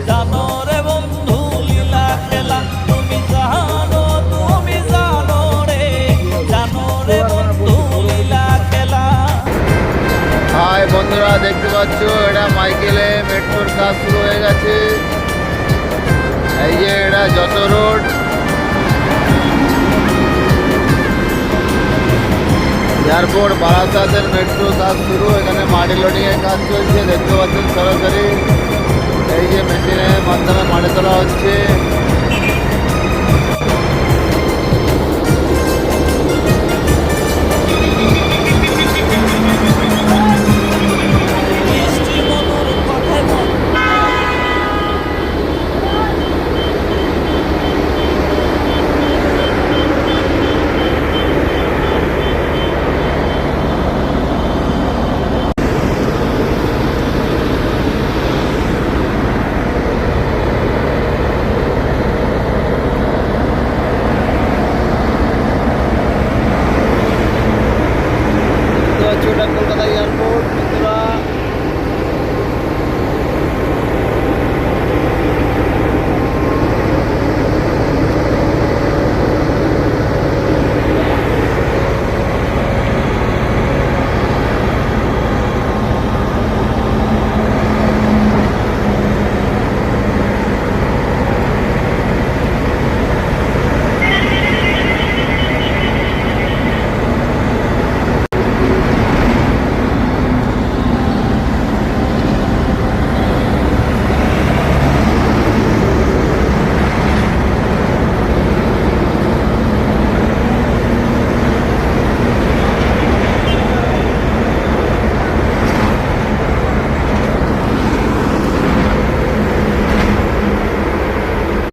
জানো রে বন্ধু লীলা খেলা, তুমি জানো রে বন্ধু লীলা খেলা। হাই বন্ধুরা, দেখতে পাচ্ছ এটা মাইকেলে মেট্রোর কাজ শুরু হয়ে গেছে। এই যে এটা যত রোড, এয়ারপোর্ট বারাসাতের মেট্রো কাজ শুরু। এখানে মাটি লোডিং এর কাজ চলছে, দেখতে পাচ্ছেন সরাসরি। এই যে মেশিনের মাধ্যমে মাটি তোলা হচ্ছে।